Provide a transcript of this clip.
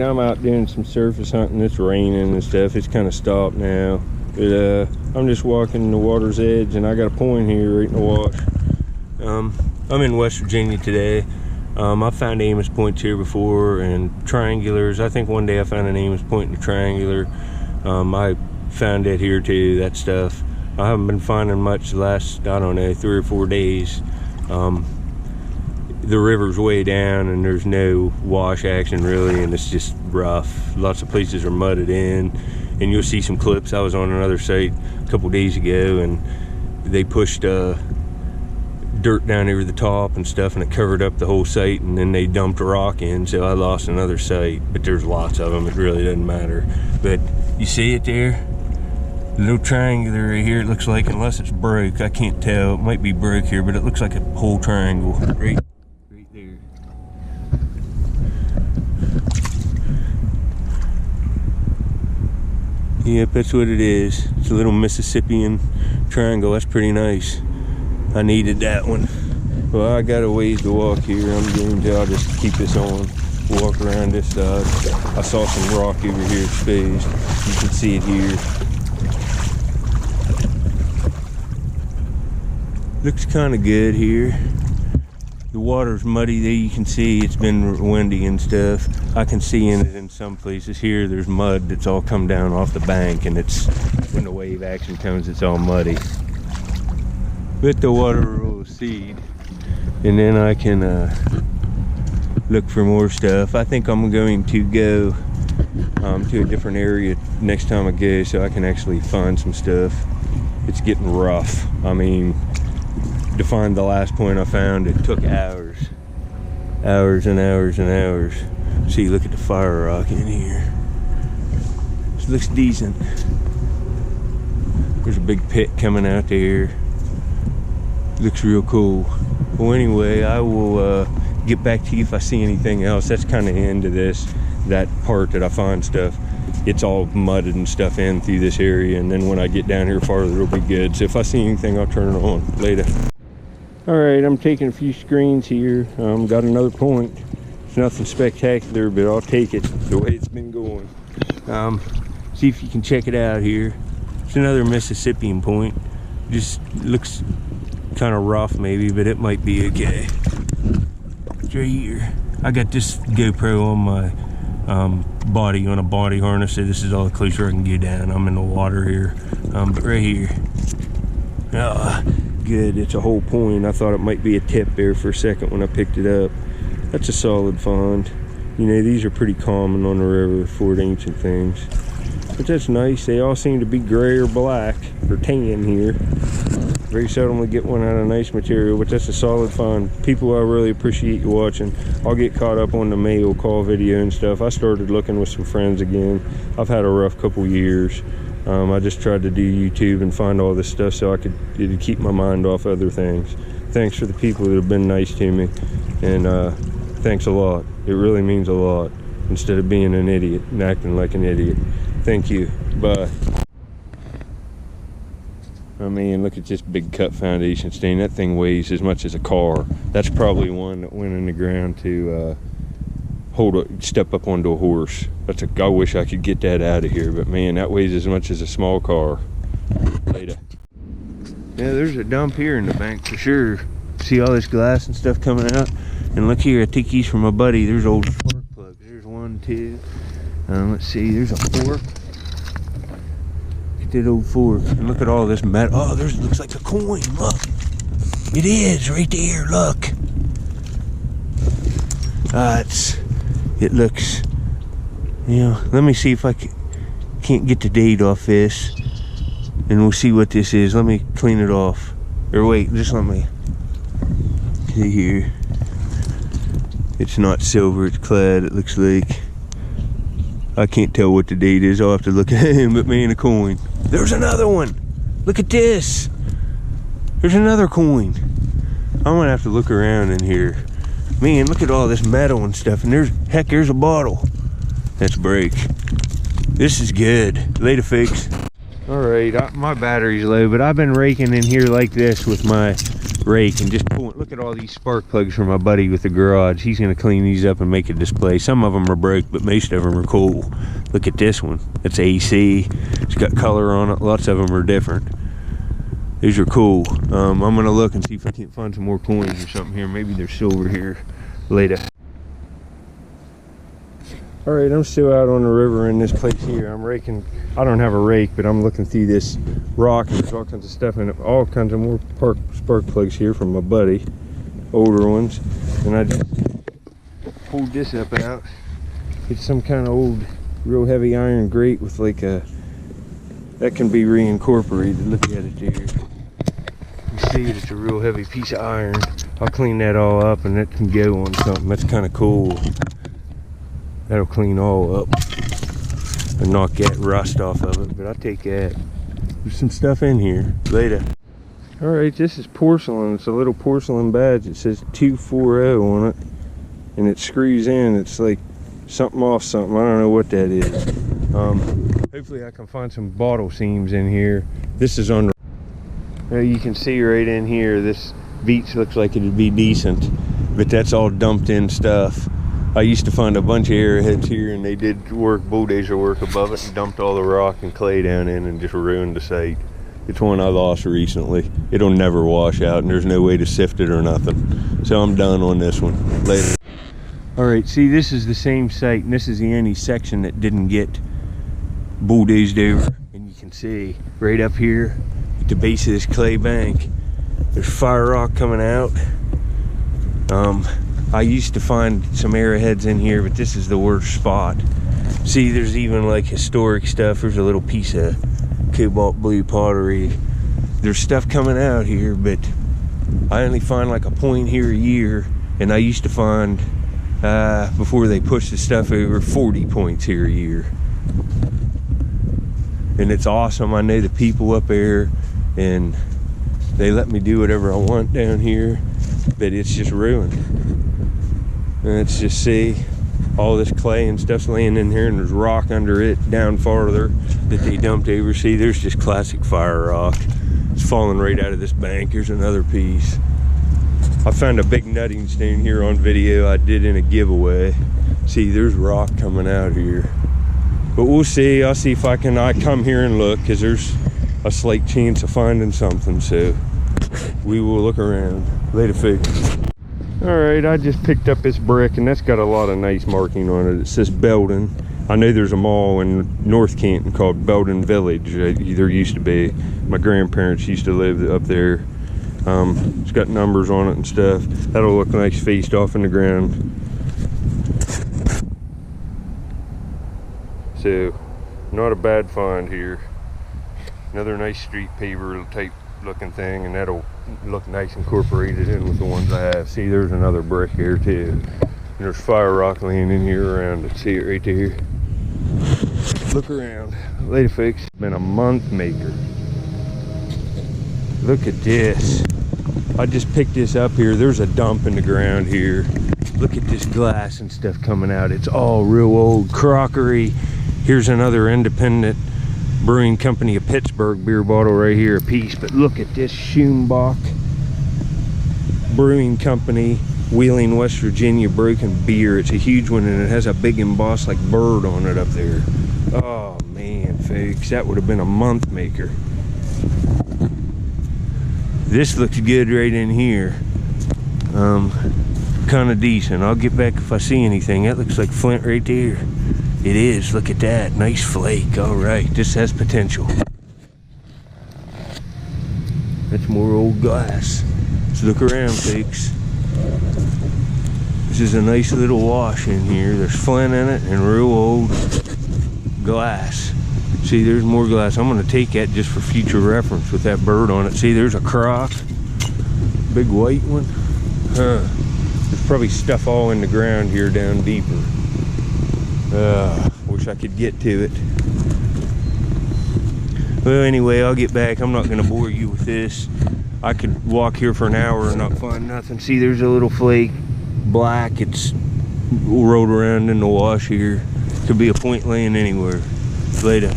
right, I'm out doing some surface hunting. It's raining and stuff. It's kind of stopped now, but I'm just walking the water's edge, and I got a point here right in the wash. I'm in West Virginia today. I found Amos points here before and triangulars. I think one day I found an Amos point and a triangular. I found it here too, that stuff. I haven't been finding much the last, I don't know, 3 or 4 days. The river's way down and there's no wash action really, and it's just rough. Lots of places are mudded in, and you'll see some clips. I was on another site a couple days ago, and they pushed dirt down over the top and stuff, and it covered up the whole site, and then they dumped rock in, so I lost another site. But there's lots of them, it really doesn't matter. But you see it there, the little triangular right here, it looks like, unless it's broke, I can't tell, it might be broke here, but it looks like a whole triangle right there. Yep, that's what it is. It's a little Mississippian triangle. That's pretty nice. I needed that one. Well, I got a ways to walk here. I'll just keep this on, walk around this side. I saw some rock over here exposed. You can see it here. Looks kind of good here. The water's muddy there. You can see it's been windy and stuff. I can see in it in some places. Here there's mud that's all come down off the bank, and it's, when the wave action comes, it's all muddy. But the water will recede, and then I can look for more stuff. I think I'm going to go to a different area next time I go, so I can actually find some stuff. It's getting rough. I mean, to find the last point I found, it took hours and hours and hours. See, look at the fire rock in here. This looks decent. There's a big pit coming out there. Looks real cool. Well, anyway, I will get back to you if I see anything else. That's kind of the end of this, that part that I find stuff. It's all mudded and stuff in through this area, and then when I get down here farther, it'll be good. So if I see anything, I'll turn it on later. All right, I'm taking a few screens here. Got another point. It's nothing spectacular, but I'll take it the way it's been going. See if you can check it out here. It's another Mississippian point. Just looks kind of rough maybe, but it might be okay. It's right here. I got this GoPro on my body, on a body harness, so this is all the closer I can get down. I'm in the water here, but right here. Good, it's a whole point. I thought it might be a tip there for a second when I picked it up. That's a solid find. You know, these are pretty common on the river for ancient things. But that's nice. They all seem to be gray or black or tan here. Very seldomly get one out of nice material, but that's a solid find. People, I really appreciate you watching. I'll get caught up on the mail call video and stuff. I started looking with some friends again. I've had a rough couple years. I just tried to do YouTube and find all this stuff so I could keep my mind off other things. Thanks for the people that have been nice to me, and thanks a lot. It really means a lot, instead of being an idiot and acting like an idiot. Thank you. Bye. I mean, look at this big cut foundation stain. That thing weighs as much as a car. That's probably one that went in the ground to step up onto a horse. I wish I could get that out of here, but man, that weighs as much as a small car. Later. Yeah, there's a dump here in the bank for sure. See all this glass and stuff coming out? And look here, I take these from my buddy. There's old spark plugs. There's 1, 2. Let's see, there's a fork. That old fork, and look at all this metal. Oh, looks like a coin. Look, it is right there. Look, it looks, you know, let me see if I can't get the date off this, and we'll see what this is. Let me clean it off, or wait, just let me see here. It's not silver, it's clad. It looks like, I can't tell what the date is. I'll have to look at him, but man, a coin. There's another one. Look at this. There's another coin. I'm gonna have to look around in here. Man, look at all this metal and stuff. And there's a bottle. That's break. This is good. Later, folks. All right, my battery's low, but I've been raking in here like this with my rake and just pulling. Look look at all these spark plugs from my buddy with the garage. He's gonna clean these up and make a display. Some of them are broke, but most of them are cool. Look at this one. It's AC. It's got color on it. Lots of them are different. These are cool. I'm gonna look and see if I can't find some more coins or something here. Maybe there's silver here later. All right, I'm still out on the river in this place here. I'm raking. I don't have a rake, but I'm looking through this rock and there's all kinds of stuff in it. All kinds of more spark plugs here from my buddy, older ones. And I just pulled this up out. It's some kind of old, real heavy iron grate with like a, that can be reincorporated. Look at it there. You see it, it's a real heavy piece of iron. I'll clean that all up and it can go on something. That's kind of cool. That'll clean all up and knock that rust off of it, but I'll take that. There's some stuff in here later. All right, this is porcelain. It's a little porcelain badge. It says 240 on it, and it screws in. It's like something off something. I don't know what that is. Hopefully I can find some bottle seams in here. This is on the, you can see right in here, this beach looks like it'd be decent, but that's all dumped in stuff. I used to find a bunch of arrowheads here and they did work, bulldozer work above it and dumped all the rock and clay down in and just ruined the site. It's one I lost recently. It'll never wash out and there's no way to sift it or nothing. So I'm done on this one. Later. All right, see, this is the same site and this is the only section that didn't get bulldozed over. And you can see right up here at the base of this clay bank, there's fire rock coming out. I used to find some arrowheads in here, but this is the worst spot. See, there's even like historic stuff. There's a little piece of cobalt blue pottery. There's stuff coming out here, but I only find like a point here a year. And I used to find, before they pushed the stuff over, 40 points here a year. And it's awesome. I know the people up there and they let me do whatever I want down here, but it's just ruined. And it's just, see, all this clay and stuff's laying in here and there's rock under it down farther that they dumped over. See, there's just classic fire rock. It's falling right out of this bank. Here's another piece. I found a big nutting stone here on video I did in a giveaway. See, there's rock coming out here. But we'll see. I'll see if I come here and look, because there's a slight chance of finding something. So we will look around. Later, folks. All right, I just picked up this brick and that's got a lot of nice marking on it. It says Belden. I know there's a mall in North Canton called Belden Village. There used to be. My grandparents used to live up there. It's got numbers on it and stuff. That'll look nice faced off in the ground. So, not a bad find here. Another nice street paver type looking thing, and that'll look nice incorporated in with the ones I have. See, there's another brick here too. And there's fire rock laying in here around it. See it right there? Look around. Later, folks. It's been a month maker. Look at this. I just picked this up here. There's a dump in the ground here. Look at this glass and stuff coming out. It's all real old crockery. Here's another independent brewing company of Pittsburgh beer bottle right here, a piece. But look at this Schumach Brewing Company, Wheeling, West Virginia, broken beer. It's a huge one and it has a big embossed like bird on it up there. Oh man, folks, that would have been a month maker. This looks good right in here. Kind of decent. I'll get back if I see anything. That looks like flint right there. It is. Look at that. Nice flake. All right. This has potential. That's more old glass. Let's look around, folks. This is a nice little wash in here. There's flint in it and real old glass. See, there's more glass. I'm going to take that just for future reference with that bird on it. See, there's a croc. Big white one. Huh. There's probably stuff all in the ground here down deeper. Wish I could get to it. Well, anyway, I'll get back. I'm not going to bore you with this. I could walk here for an hour and not find nothing. See, there's a little flake. Black. It's rolled around in the wash here. Could be a point laying anywhere. Later.